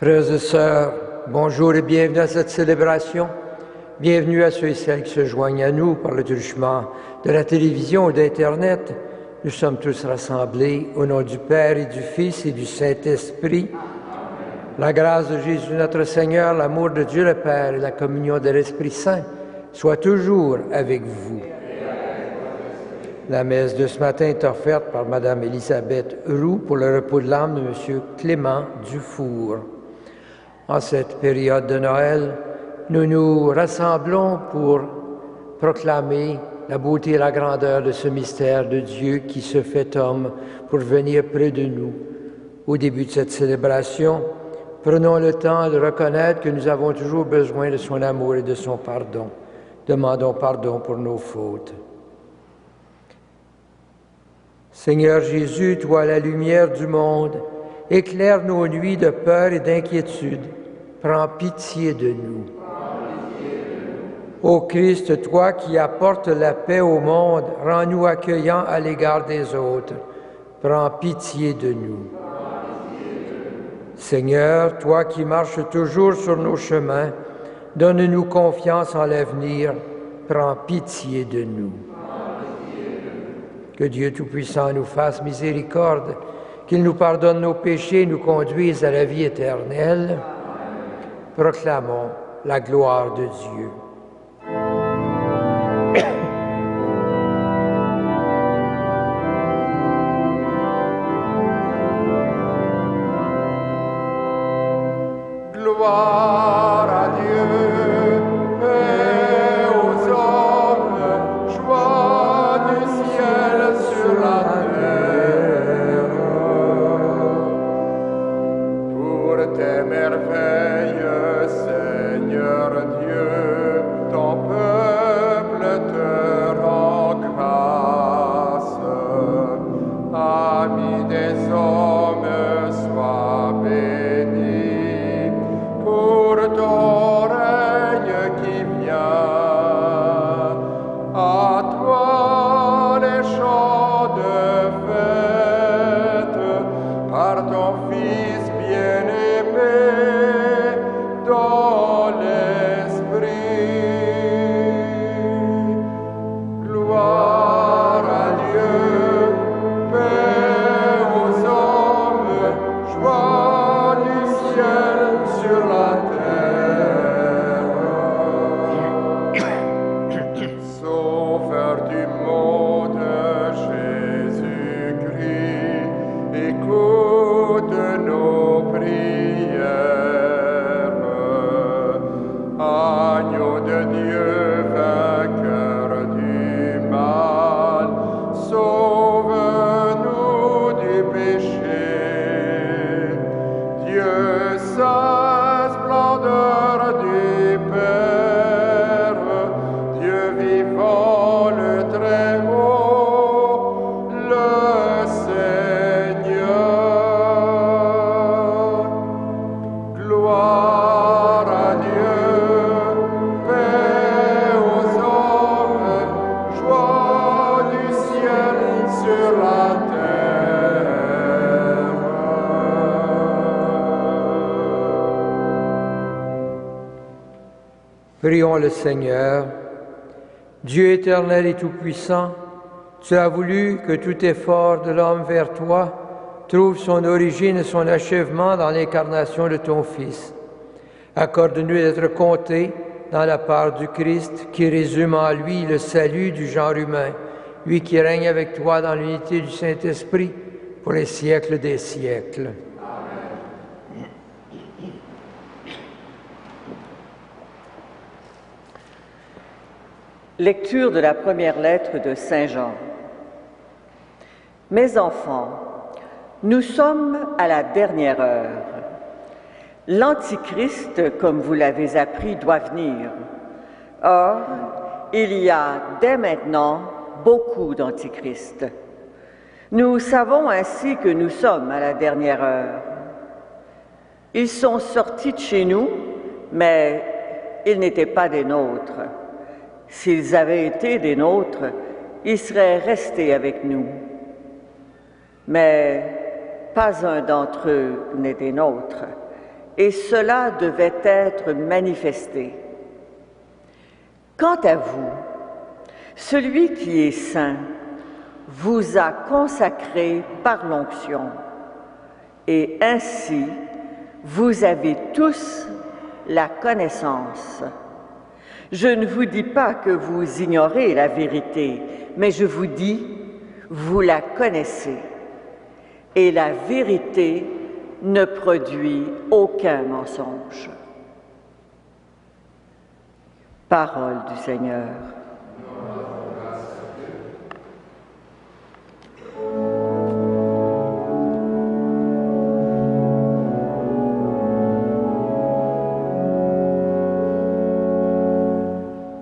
Frères et sœurs, bonjour et bienvenue à cette célébration. Bienvenue à ceux et celles qui se joignent à nous par le truchement de la télévision ou d'Internet. Nous sommes tous rassemblés au nom du Père et du Fils et du Saint-Esprit. La grâce de Jésus notre Seigneur, l'amour de Dieu le Père et la communion de l'Esprit Saint soient toujours avec vous. La messe de ce matin est offerte par Mme Elisabeth Roux pour le repos de l'âme de M. Clément Dufour. En cette période de Noël, nous nous rassemblons pour proclamer la beauté et la grandeur de ce mystère de Dieu qui se fait homme pour venir près de nous. Au début de cette célébration, prenons le temps de reconnaître que nous avons toujours besoin de son amour et de son pardon. Demandons pardon pour nos fautes. Seigneur Jésus, toi la lumière du monde, éclaire nos nuits de peur et d'inquiétude. Prends pitié de nous. Ô Christ, toi qui apportes la paix au monde, rends-nous accueillants à l'égard des autres. Prends pitié de nous. Seigneur, toi qui marches toujours sur nos chemins, donne-nous confiance en l'avenir. Prends pitié de nous. Que Dieu Tout-Puissant nous fasse miséricorde, qu'il nous pardonne nos péchés et nous conduise à la vie éternelle. Proclamons la gloire de Dieu. Gloire à Dieu, paix aux hommes, joie du ciel sur la terre. Pour tes merveilles, Seigneur Dieu, ton peuple te rend grâce. Ami des hommes, sois béni pour ton règne qui vient. À toi les chants de fête, par ton Fils bien-aimé dans l'Esprit. Gloire à Dieu, paix aux hommes, joie du ciel sur la terre. Sauveur du monde, Jésus-Christ, écoute nos prières. Agneau de Dieu, vainqueur du mal, sauve-nous du péché. Dieu saint, splendeur du Père, Dieu vivant, le Très-Haut, le Seigneur. Gloire à Dieu, paix aux hommes, joie du ciel sur la terre. Prions le Seigneur. Dieu éternel et tout-puissant, tu as voulu que tout effort de l'homme vers toi trouve son origine et son achèvement dans l'incarnation de ton Fils. Accorde-nous d'être comptés dans la part du Christ qui résume en lui le salut du genre humain, lui qui règne avec toi dans l'unité du Saint-Esprit pour les siècles des siècles. Lecture de la première lettre de Saint Jean. Mes enfants, nous sommes à la dernière heure. L'Antichrist, comme vous l'avez appris, doit venir. Or, il y a dès maintenant beaucoup d'antichrists. Nous savons ainsi que nous sommes à la dernière heure. Ils sont sortis de chez nous, mais ils n'étaient pas des nôtres. S'ils avaient été des nôtres, ils seraient restés avec nous. Mais pas un d'entre eux n'est des nôtres. et cela devait être manifesté. Quant à vous, celui qui est saint vous a consacré par l'onction, et ainsi vous avez tous la connaissance. Je ne vous dis pas que vous ignorez la vérité, mais je vous dis, vous la connaissez, et la vérité ne produit aucun mensonge. Parole du Seigneur.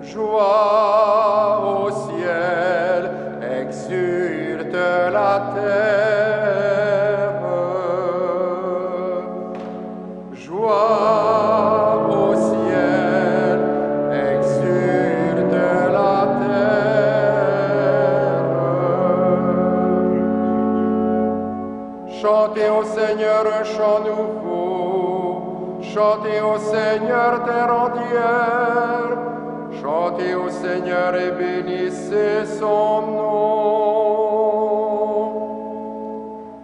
Joie au ciel, exulte la terre. Joie au ciel, exulte la terre. Chantez au Seigneur un chant nouveau, chantez au Seigneur terre entière. Chantez au Seigneur et bénissez son nom.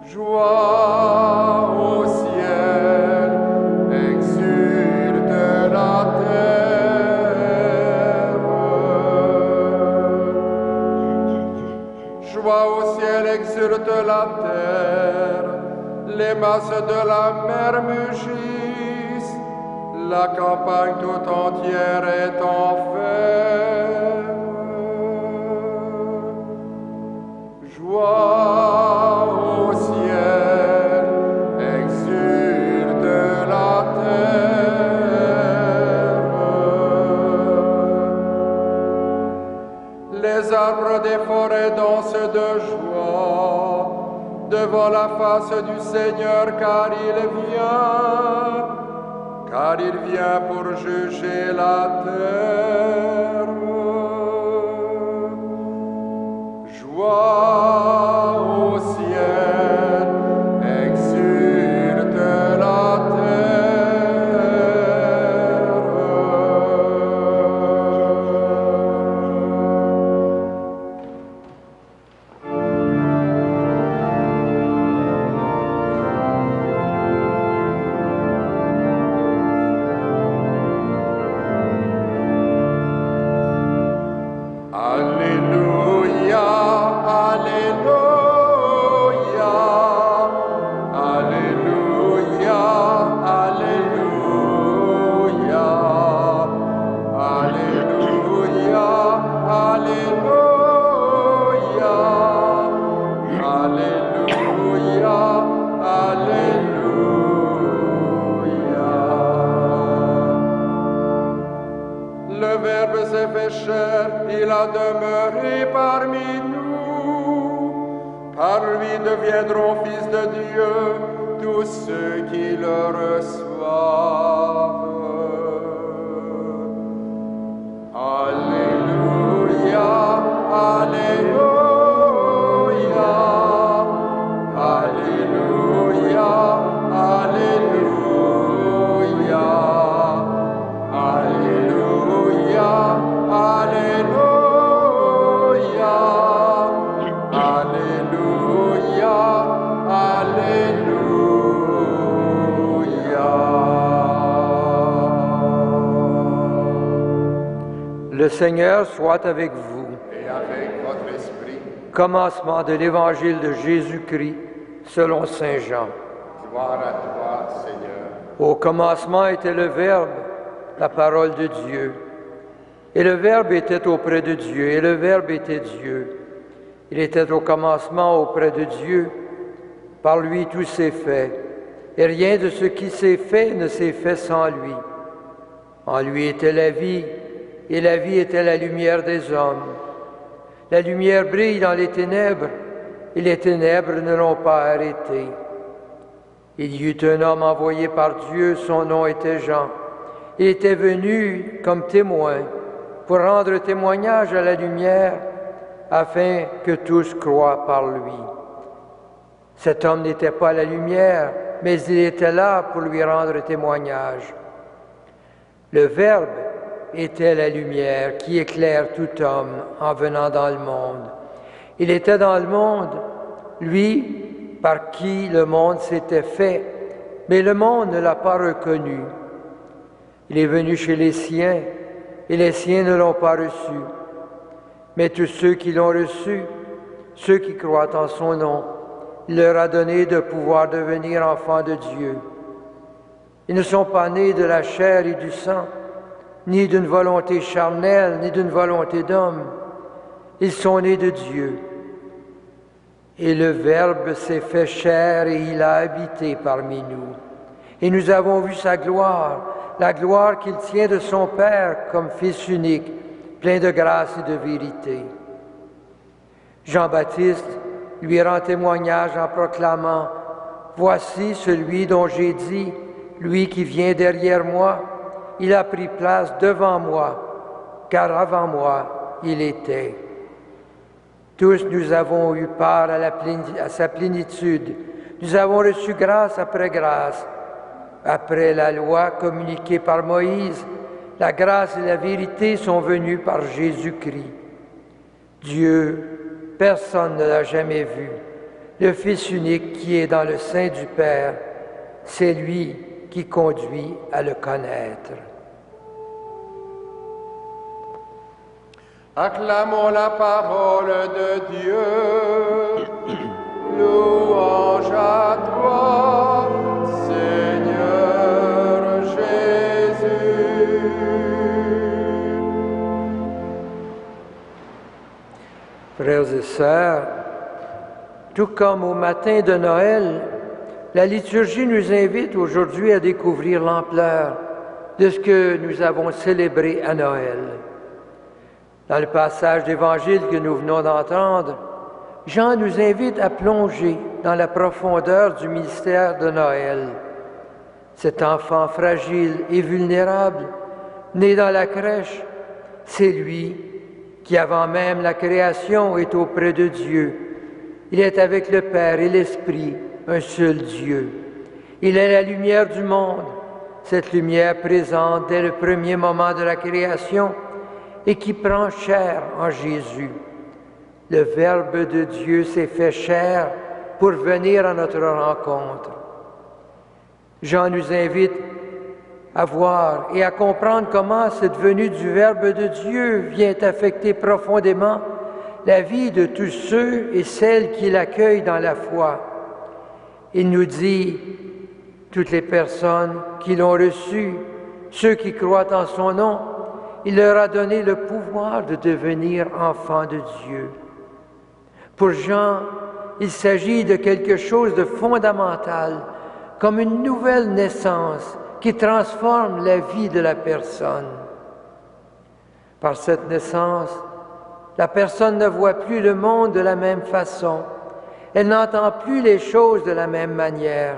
Joie au ciel, exulte la terre. Joie au ciel, exulte la terre. Les masses de la mer mugissent. La campagne tout entière est en fête. Joie au ciel, exulte la terre. Les arbres des forêts dansent de joie devant la face du Seigneur, car il vient pour juger la terre. Joie au ciel, exulte la terre. Alléluia, Alléluia, Alléluia, Alléluia, Alléluia, Alléluia, Alléluia, Alléluia. Le Verbe s'est fait chair, il a demeuré parmi nous. Par lui deviendront fils de Dieu tous ceux qui le reçoivent. Alléluia, Alléluia, Alléluia, Alléluia, Alléluia, Alléluia, Alléluia, Alléluia. Le Seigneur soit avec vous. Et avec votre esprit, Commencement de l'Évangile de Jésus-Christ selon Saint Jean. gloire à toi, Seigneur. Au commencement était le Verbe, la parole de Dieu. Et le Verbe était auprès de Dieu, et le Verbe était Dieu. Il était au commencement auprès de Dieu. Par lui tout s'est fait, et rien de ce qui s'est fait ne s'est fait sans lui. En lui était la vie, et la vie était la lumière des hommes. La lumière brille dans les ténèbres, et les ténèbres ne l'ont pas arrêté. Il y eut un homme envoyé par Dieu, son nom était Jean. Il était venu comme témoin pour rendre témoignage à la lumière, afin que tous croient par lui. Cet homme n'était pas la lumière, mais il était là pour lui rendre témoignage. Le Verbe était la lumière qui éclaire tout homme en venant dans le monde. Il était dans le monde, lui, par qui le monde s'était fait, mais le monde ne l'a pas reconnu. Il est venu chez les siens, et les siens ne l'ont pas reçu. Mais tous ceux qui l'ont reçu, ceux qui croient en son nom, il leur a donné de pouvoir devenir enfants de Dieu. Ils ne sont pas nés de la chair et du sang, ni d'une volonté charnelle, ni d'une volonté d'homme. Ils sont nés de Dieu. Et le Verbe s'est fait chair et il a habité parmi nous. Et nous avons vu sa gloire, la gloire qu'il tient de son Père comme Fils unique, plein de grâce et de vérité. Jean-Baptiste lui rend témoignage en proclamant « Voici celui dont j'ai dit, lui qui vient derrière moi, il a pris place devant moi, car avant moi, il était. » Tous nous avons eu part à sa plénitude. Nous avons reçu grâce après grâce. Après la loi communiquée par Moïse, la grâce et la vérité sont venues par Jésus-Christ. Dieu, personne ne l'a jamais vu. Le Fils unique qui est dans le sein du Père, c'est lui qui conduit à le connaître. Acclamons la parole de Dieu. Louange à toi, Seigneur Jésus. Frères et sœurs, tout comme au matin de Noël, la liturgie nous invite aujourd'hui à découvrir l'ampleur de ce que nous avons célébré à Noël. Dans le passage d'Évangile que nous venons d'entendre, Jean nous invite à plonger dans la profondeur du mystère de Noël. Cet enfant fragile et vulnérable, né dans la crèche, c'est lui qui, avant même la création, est auprès de Dieu. Il est avec le Père et l'Esprit, un seul Dieu. Il est la lumière du monde, cette lumière présente dès le premier moment de la création, et qui prend chair en Jésus. Le Verbe de Dieu s'est fait chair pour venir à notre rencontre. Jean nous invite à voir et à comprendre comment cette venue du Verbe de Dieu vient affecter profondément la vie de tous ceux et celles qui l'accueillent dans la foi. Il nous dit, toutes les personnes qui l'ont reçu, ceux qui croient en son nom, il leur a donné le pouvoir de devenir enfants de Dieu. Pour Jean, il s'agit de quelque chose de fondamental, comme une nouvelle naissance qui transforme la vie de la personne. Par cette naissance, la personne ne voit plus le monde de la même façon. Elle n'entend plus les choses de la même manière.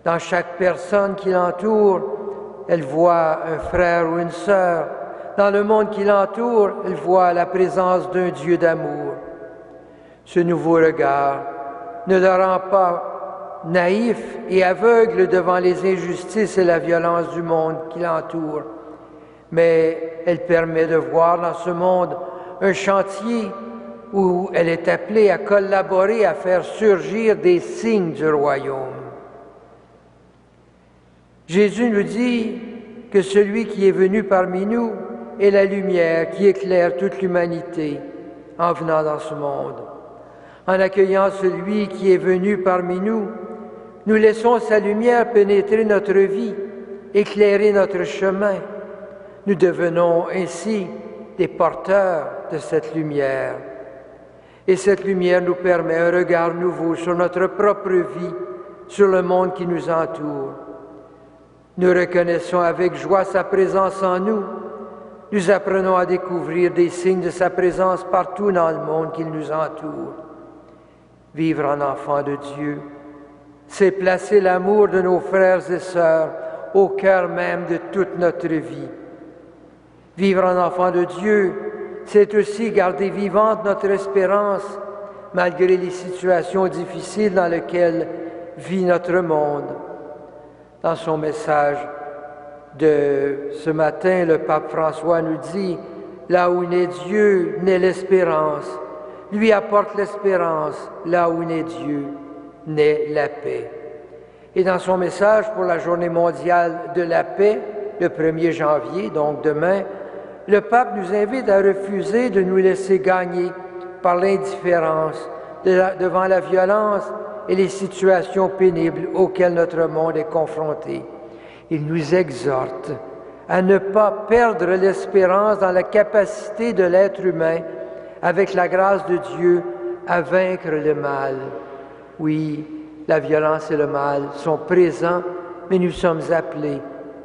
Dans chaque personne qui l'entoure, elle voit un frère ou une sœur. Dans le monde qui l'entoure, elle voit la présence d'un Dieu d'amour. Ce nouveau regard ne le rend pas naïf et aveugle devant les injustices et la violence du monde qui l'entoure, mais elle permet de voir dans ce monde un chantier où elle est appelée à collaborer, à faire surgir des signes du royaume. Jésus nous dit que celui qui est venu parmi nous est la lumière qui éclaire toute l'humanité en venant dans ce monde. En accueillant celui qui est venu parmi nous, nous laissons sa lumière pénétrer notre vie, éclairer notre chemin. Nous devenons ainsi des porteurs de cette lumière. Et cette lumière nous permet un regard nouveau sur notre propre vie, sur le monde qui nous entoure. Nous reconnaissons avec joie sa présence en nous. Nous apprenons à découvrir des signes de sa présence partout dans le monde qui nous entoure. Vivre en enfant de Dieu, c'est placer l'amour de nos frères et sœurs au cœur même de toute notre vie. Vivre en enfant de Dieu, c'est aussi garder vivante notre espérance malgré les situations difficiles dans lesquelles vit notre monde. Dans son message de ce matin, le pape François nous dit « Là où naît Dieu, naît l'espérance. Lui apporte l'espérance. Là où naît Dieu, naît la paix. » Et dans son message pour la Journée mondiale de la paix, le 1er janvier, donc demain, le pape nous invite à refuser de nous laisser gagner par l'indifférence devant la violence et les situations pénibles auxquelles notre monde est confronté. Il nous exhorte à ne pas perdre l'espérance dans la capacité de l'être humain, avec la grâce de Dieu, à vaincre le mal. Oui, la violence et le mal sont présents, mais nous sommes appelés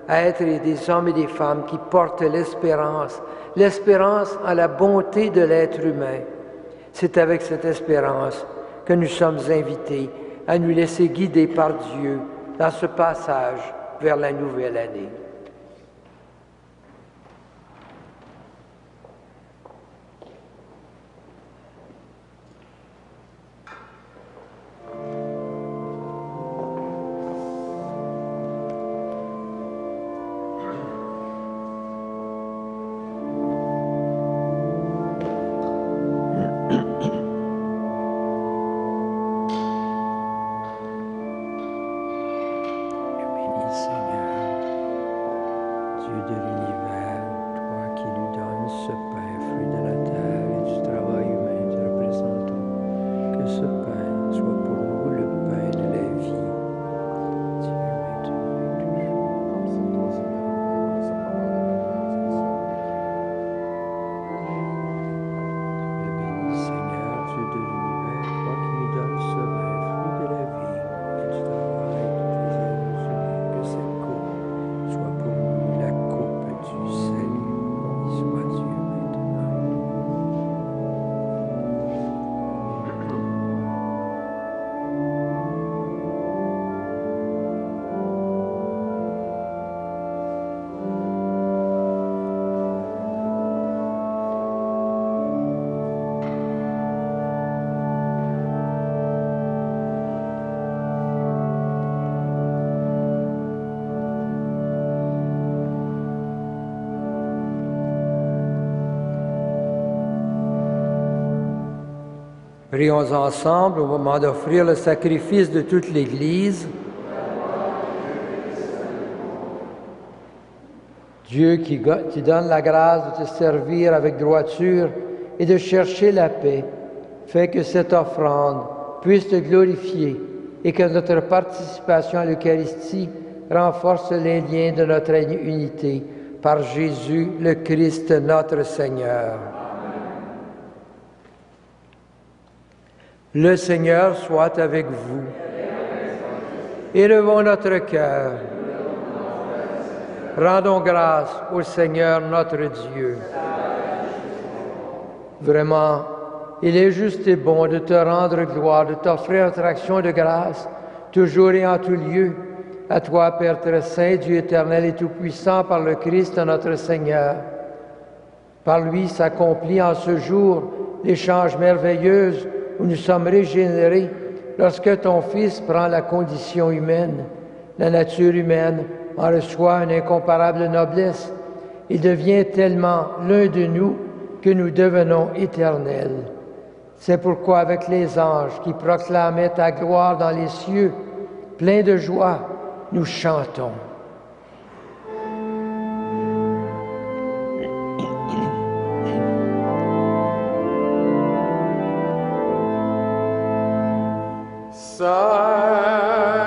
à être des hommes et des femmes qui portent l'espérance en la bonté de l'être humain. C'est avec cette espérance que nous sommes invités à nous laisser guider par Dieu dans ce passage vers la nouvelle année. Prions ensemble au moment d'offrir le sacrifice de toute l'Église. Dieu qui donne la grâce de te servir avec droiture et de chercher la paix, fait que cette offrande puisse te glorifier et que notre participation à l'Eucharistie renforce les liens de notre unité par Jésus le Christ notre Seigneur. Le Seigneur soit avec vous. Élevons notre cœur. Rendons grâce au Seigneur notre Dieu. Vraiment, il est juste et bon de te rendre gloire, de t'offrir notre action de grâce, toujours et en tout lieu, à toi, Père très saint, Dieu éternel et tout-puissant, par le Christ notre Seigneur. Par lui s'accomplit en ce jour l'échange merveilleux où nous sommes régénérés lorsque ton Fils prend la condition humaine. La nature humaine en reçoit une incomparable noblesse. Il devient tellement l'un de nous que nous devenons éternels. C'est pourquoi avec les anges qui proclamaient ta gloire dans les cieux, pleins de joie, nous chantons. Saint,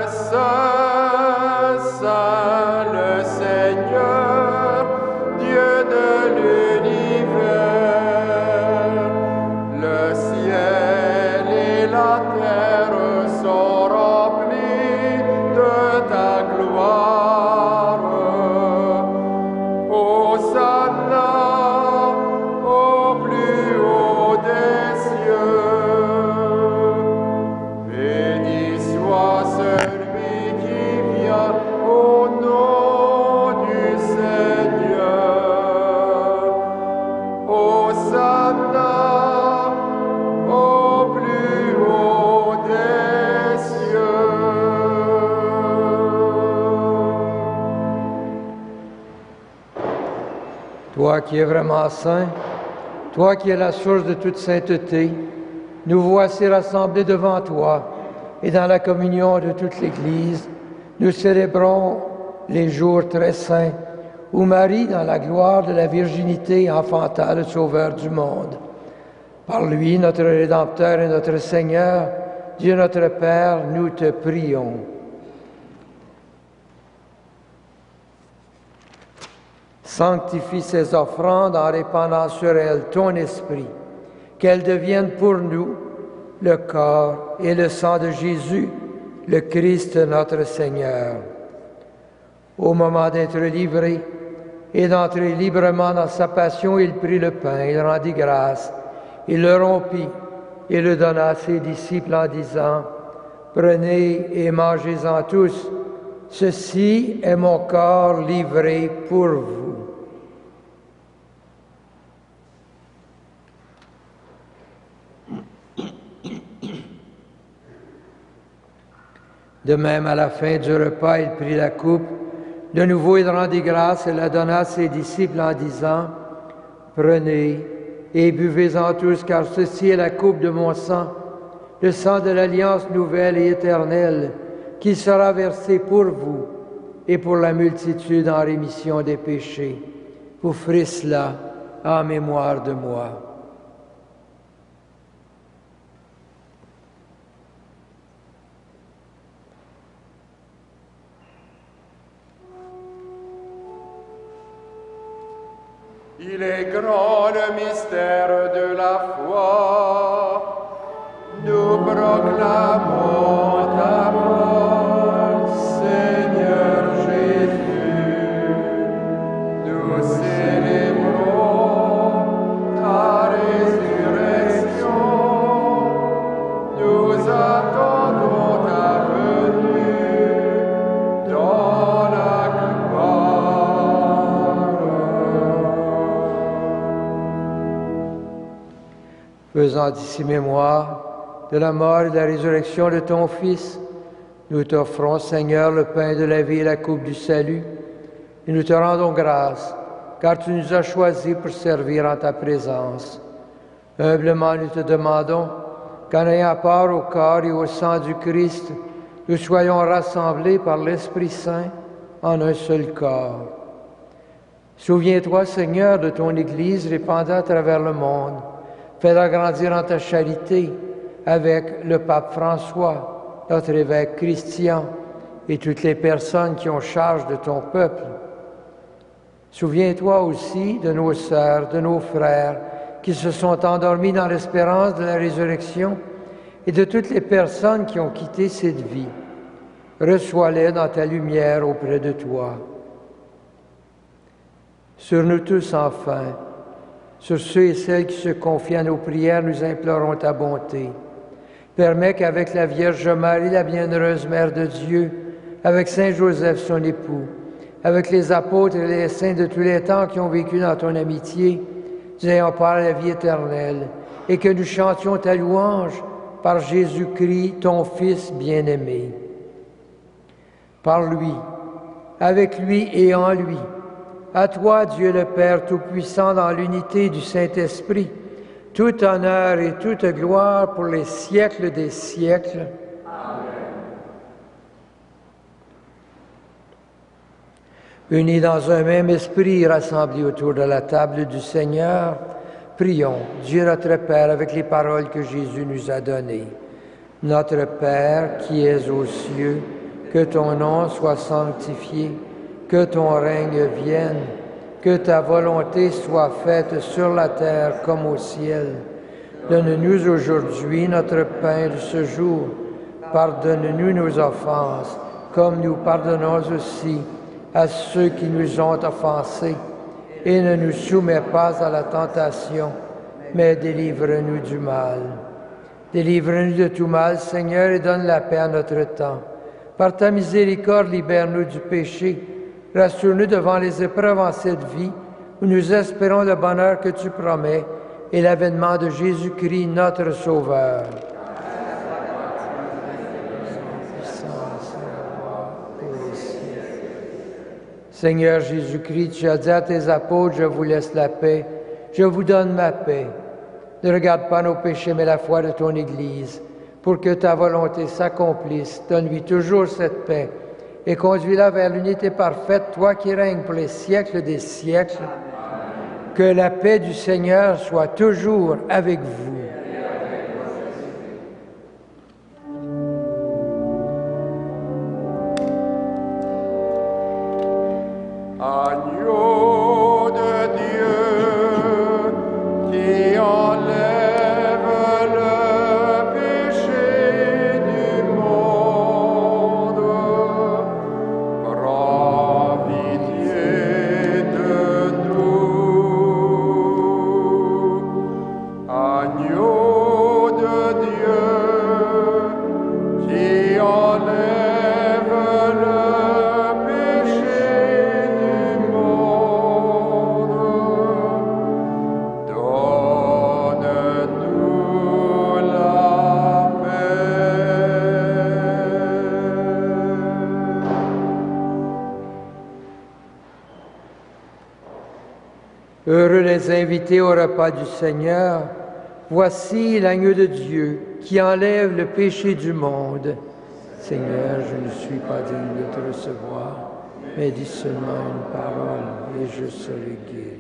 Saint, Saint, le Seigneur, Dieu de l'univers, le ciel et la terre sont remplis de ta gloire. Hosanna au plus haut des cieux. Celui qui vient au nom du Seigneur. Hosanna au plus haut des cieux. Toi qui es vraiment saint, toi qui es la source de toute sainteté, nous voici rassemblés devant toi et dans la communion de toute l'Église, nous célébrons les jours très saints où Marie, dans la gloire de la virginité, enfanta le Sauveur du monde. Par lui, notre Rédempteur et notre Seigneur, Dieu notre Père, nous te prions. Sanctifie ces offrandes en répandant sur elles ton esprit, qu'elles deviennent pour nous le corps et le sang de Jésus, le Christ notre Seigneur. Au moment d'être livré et d'entrer librement dans sa passion, il prit le pain, il rendit grâce, il le rompit et le donna à ses disciples en disant, « Prenez et mangez-en tous, ceci est mon corps livré pour vous. » De même, à la fin du repas, il prit la coupe. De nouveau, il rendit grâce et la donna à ses disciples en disant, « Prenez et buvez-en tous, car ceci est la coupe de mon sang, le sang de l'alliance nouvelle et éternelle, qui sera versé pour vous et pour la multitude en rémission des péchés. Vous ferez cela en mémoire de moi. » Il est grand le mystère de la foi. Nous proclamons ta mort, Seigneur Jésus. Nous célébrons ta résurrection. Nous attendons ta venue dans la Faisant d'ici mémoire de la mort et de la résurrection de ton Fils, nous t'offrons, Seigneur, le pain de la vie et la coupe du salut, et nous te rendons grâce, car tu nous as choisis pour servir en ta présence. Humblement, nous te demandons qu'en ayant part au corps et au sang du Christ, nous soyons rassemblés par l'Esprit Saint en un seul corps. Souviens-toi, Seigneur, de ton Église répandue à travers le monde. Fais-la grandir en ta charité avec le pape François, notre évêque Christian et toutes les personnes qui ont charge de ton peuple. Souviens-toi aussi de nos sœurs, de nos frères qui se sont endormis dans l'espérance de la résurrection et de toutes les personnes qui ont quitté cette vie. Reçois-les dans ta lumière auprès de toi. Sur nous tous, enfin, sur ceux et celles qui se confient à nos prières, nous implorons ta bonté. Permets qu'avec la Vierge Marie, la bienheureuse Mère de Dieu, avec Saint Joseph, son époux, avec les apôtres et les saints de tous les temps qui ont vécu dans ton amitié, nous ayons part à la vie éternelle, et que nous chantions ta louange par Jésus-Christ, ton Fils bien-aimé. Par lui, avec lui et en lui, à toi, Dieu le Père Tout-Puissant, dans l'unité du Saint-Esprit, tout honneur et toute gloire pour les siècles des siècles. Amen. Unis dans un même esprit, rassemblés autour de la table du Seigneur, prions Dieu notre Père avec les paroles que Jésus nous a données. Notre Père qui es aux cieux, que ton nom soit sanctifié, que ton règne vienne, que ta volonté soit faite sur la terre comme au ciel. Donne-nous aujourd'hui notre pain de ce jour. Pardonne-nous nos offenses, comme nous pardonnons aussi à ceux qui nous ont offensés. Et ne nous soumets pas à la tentation, mais délivre-nous du mal. Délivre-nous de tout mal, Seigneur, et donne la paix à notre temps. Par ta miséricorde, libère-nous du péché. Rassure-nous devant les épreuves en cette vie, où nous espérons le bonheur que tu promets et l'avènement de Jésus-Christ, notre Sauveur. Seigneur Jésus-Christ, tu as dit à tes apôtres, je vous laisse la paix, je vous donne ma paix. Ne regarde pas nos péchés, mais la foi de ton Église. Pour que ta volonté s'accomplisse, donne-lui toujours cette paix et conduis-la vers l'unité parfaite, toi qui règnes pour les siècles des siècles. Amen. Que la paix du Seigneur soit toujours avec vous. Agneau de Dieu, qui enlève le péché du monde, prends pitié de nous. Agneau de Dieu, qui enlève le péché du monde, donne-nous la paix. Heureux les invités au repas du Seigneur. Voici l'agneau de Dieu qui enlève le péché du monde. Seigneur, je ne suis pas digne de te recevoir, mais dis seulement une parole et je serai guéri.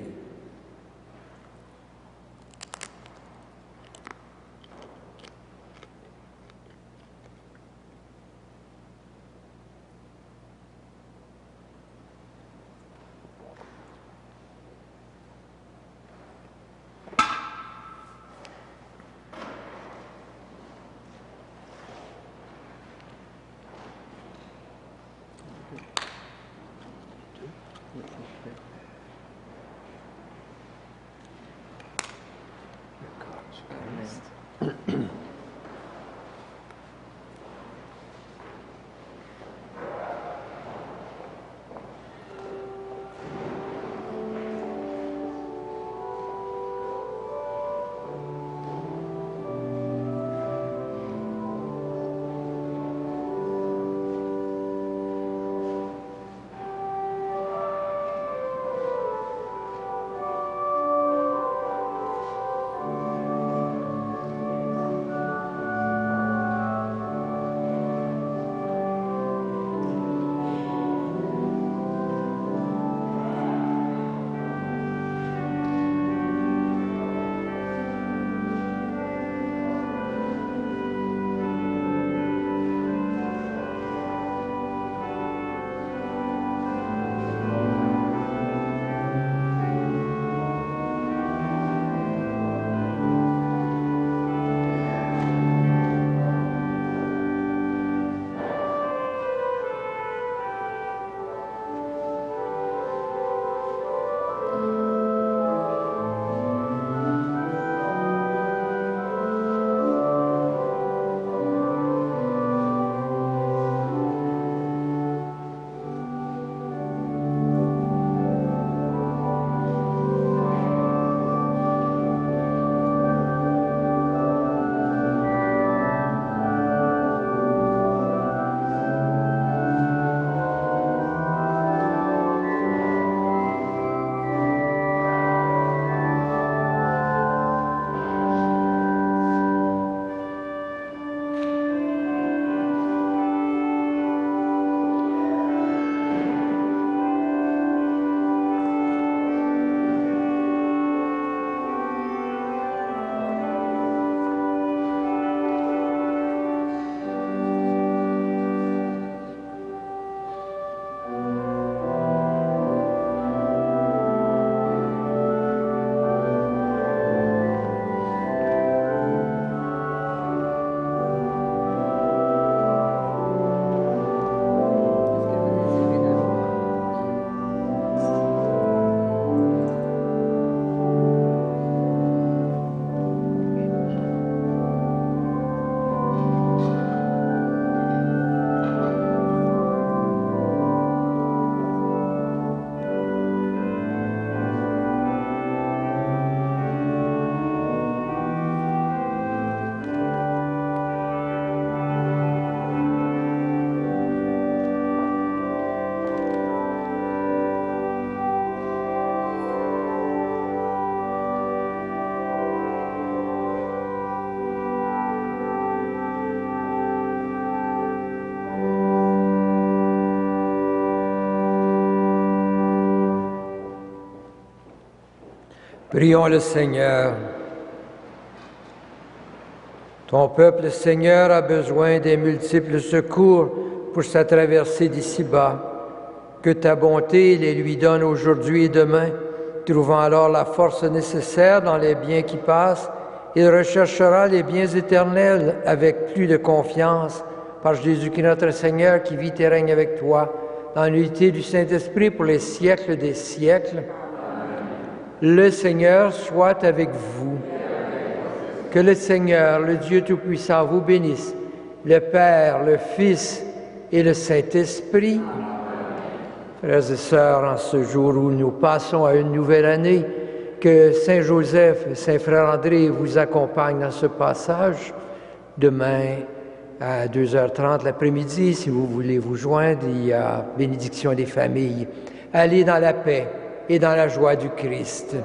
Prions le Seigneur. Ton peuple, Seigneur, a besoin des multiples secours pour sa traversée d'ici-bas. Que ta bonté les lui donne aujourd'hui et demain, trouvant alors la force nécessaire dans les biens qui passent. Il recherchera les biens éternels avec plus de confiance par Jésus-Christ notre Seigneur qui vit et règne avec toi dans l'unité du Saint-Esprit pour les siècles des siècles. Le Seigneur soit avec vous. Que le Seigneur, le Dieu Tout-Puissant, vous bénisse, le Père, le Fils et le Saint-Esprit. Frères et sœurs, en ce jour où nous passons à une nouvelle année, que Saint Joseph et Saint Frère André vous accompagnent dans ce passage. Demain, à 2h30 l'après-midi, si vous voulez vous joindre, il y a bénédiction des familles. Allez dans la paix et dans la joie du Christ.